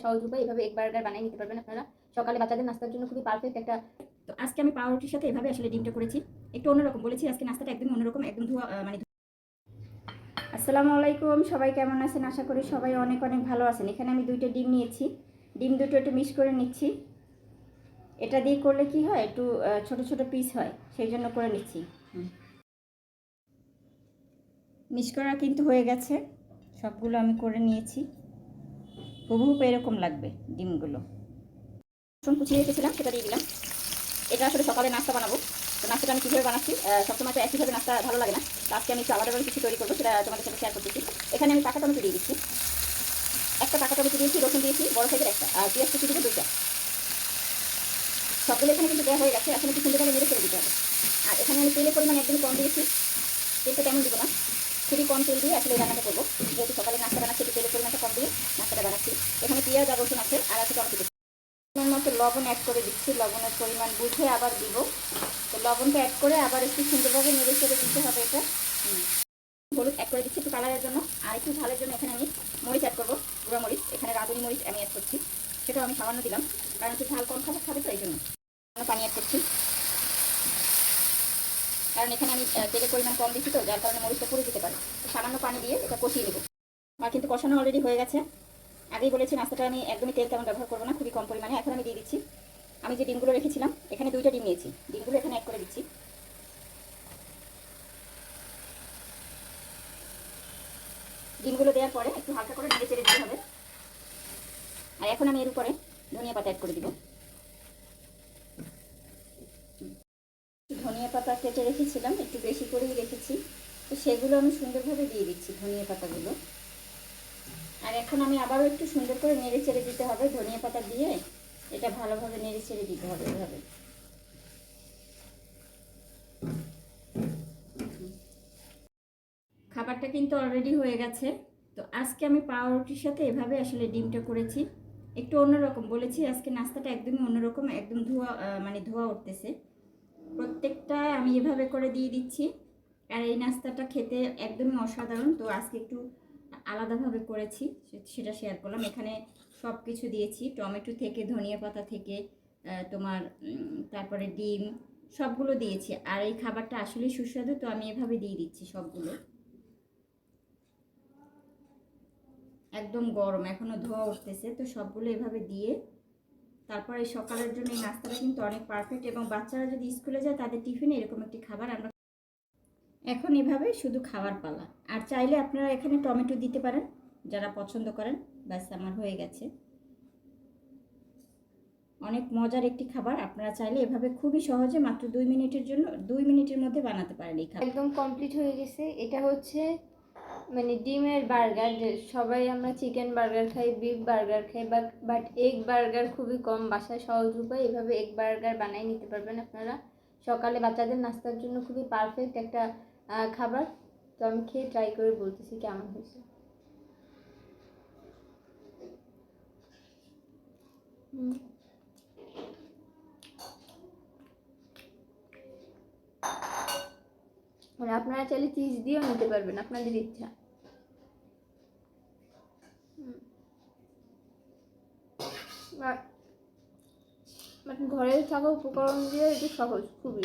সহজ উপায় এভাবে এগ বার্গার বানিয়ে নিতে পারবেন আপনারা। সকালে বাচ্চাদের নাস্তার জন্য খুবই পারফেক্ট একটা। তো আজকে আমি পাউরুটির সাথে এভাবে আসলে ডিমটা করেছি, একটু অন্যরকম বলেছি। আজকে নাস্তাটা একদম অন্যরকম, একদম ধোয়া আসসালামু আলাইকুম, সবাই কেমন আছেন? আশা করি সবাই অনেক অনেক ভালো আছেন। এখানে আমি দুইটা ডিম নিয়েছি, ডিম দুটো একটু মিক্স করে নিচ্ছি। এটা দিয়ে করলে কি হয়, একটু ছোট ছোট পিস হয়, সেই জন্য করে নিচ্ছি। মিক্স করা কিন্তু হয়ে গেছে, সবগুলো আমি করে নিয়েছি। হুবহু এরকম লাগবে ডিমগুলো। রসুন কুচিয়ে রেখেছিলাম, সেটা দিয়ে দিলাম। এটা আসলে সকালে নাস্তা বানাবো। তো নাস্তাটা আমি কীভাবে বানাচ্ছি, সবসময় তো একইভাবে নাস্তা ভালো লাগে না। তো আজকে আমি একটু আলাদাভাবে কিছু তৈরি করবো, সেটা তোমাদের সাথে শেয়ার করতেছি। এখানে আমি পাকা টমেটো দিয়ে দিচ্ছি, একটা পাকা টমেটো দিয়েছি, রসুন দিয়েছি বড় সাইজের একটা, আর পেঁয়াজ কুচি দিয়ে দুইটা। সবগুলো এখানে কিন্তু দেওয়া হয়ে গেছে, এখন একটু সুন্দরভাবে নেড়ে ছেড়ে দিতে হবে। আর এখানে আমি তেলের পরিমাণ একদমই কম দিয়েছি, তেলটা তেমন দিব না, খুবই কম তেল দিয়ে আসলে এই রান্নাটা করবো। যেহেতু সকালে নাস্তা বানাচ্ছি, একটু তেলের পরিমাণটা কম দিয়ে নাস্তাটা বানাচ্ছি। এখানে পেঁয়াজ আর রসুন আছে, আর আছে টমেটো। মতো লবণ অ্যাড করে দিচ্ছি, লবণের পরিমাণ বুঝে আবার দিব। তো লবণটা অ্যাড করে আবার একটু সুন্দরভাবে নেড়ে চেড়ে দিতে হবে এটা। হলুদ অ্যাড করে দিচ্ছি একটু কালারের জন্য, আর একটু ঝালের জন্য এখানে আমি মরিচ অ্যাড করবো, গুঁড়া মরিচ। এখানে রাঁধুনি মরিচ আমি অ্যাড করছি, সেটাও আমি সামান্য দিলাম, কারণ একটু ঝাল কম খাবে তো এই জন্য। পানি অ্যাড করছি, কারণ এখানে আমি তেলের পরিমাণ কম দিচ্ছি, তো যার কারণে মরিচটা পুড়ে যেতে পারে। সামান্য পানি দিয়ে এটা কষিয়ে নেব। আর কিন্তু কষানো অলরেডি হয়ে গেছে। আগেই বলেছি নাস্তাটা আমি একদমই তেল তেমন ব্যবহার করবো না, খুবই কম পরিমাণে। এখন আমি দিয়ে দিচ্ছি, আমি যে ডিমগুলো রেখেছিলাম, এখানে দুইটা ডিম নিয়েছি, ডিমগুলো এখানে অ্যাড করে দিচ্ছি। ডিমগুলো দেওয়ার পরে একটু হালকা করে নেড়ে চেড়ে দিতে হবে। আর এখন আমি এর উপরে ধনিয়া পাতা অ্যাড করে দিব। ধনিয়া পাতা কেটে রেখেছিলাম, একটু বেশি করেই রেখেছি, তো সেগুলো আমি সুন্দরভাবে দিয়ে দিচ্ছি, ধনিয়া পাতাগুলো। আর এখন আমি আবারও একটু সুন্দর করে নেড়ে চেড়ে দিতে হবে, ধনিয়া পাতা দিয়ে এটা ভালোভাবে নেড়ে চেড়ে দিতে হবে এভাবে। খাবারটা কিন্তু অলরেডি হয়ে গেছে। তো আজকে আমি পাউরুটির সাথে এভাবে আসলে ডিমটা করেছি, একটু অন্যরকম বলেছি। আজকে নাস্তাটা একদমই অন্যরকম, একদম ধোয়া উঠতেছে। প্রত্যেকটা আমি এভাবে করে দিয়ে দিচ্ছি। আর এই নাস্তাটা খেতে একদমই অসাধারণ। তো আজকে একটু আলাদাভাবে করেছি, সেটা শেয়ার করলাম। এখানে সব কিছু দিয়েছি, টমেটো থেকে ধনিয়া পাতা থেকে তোমার তারপরে ডিম, সবগুলো দিয়েছি। আর এই খাবারটা আসলেই সুস্বাদু, তো আমি এভাবে দিয়ে দিচ্ছি সবগুলো। একদম গরম, এখনো ধোয়া উঠতেছে, তো সবগুলো এভাবে দিয়ে তারপরে সকালের জন্য এই নাস্তাটা কিন্তু অনেক পারফেক্ট। এবং বাচ্চারা যদি স্কুলে যায়, তাদের টিফিনে এরকম একটি খাবার আমরা এখন এভাবে শুধু খাওয়ার পালা। আর চাইলে আপনারা এখানে টমেটো দিতে পারেন, যারা পছন্দ করেন। ব্যাস, আমার হয়ে গেছে। অনেক মজার একটি খাবার, আপনারা চাইলে এভাবে খুবই সহজে মাত্র 2 মিনিটের মধ্যে বানাতে পারেন এই খাবার। একদম কমপ্লিট হয়ে গেছে। এটা হচ্ছে মানে ডিমের বার্গার। যে সবাই আমরা চিকেন বার্গার খাই, বিফ বার্গার খাই, বাট এগ বার্গার খুবই কম। বাসায় সহজ উপায় এভাবে এগ বার্গার বানিয়ে নিতে পারবেন আপনারা। সকালে বাচ্চাদের নাস্তার জন্য খুবই পারফেক্ট একটা খাবার। তো আমি খেয়ে ট্রাই করে বলতেছি কেমন হয়েছে। মানে আপনারা চাইলে চিজ দিয়েও নিতে পারবেন, আপনাদের ইচ্ছা। ঘরে থাকা উপকরণ দিয়ে এটা সহজ খুবই।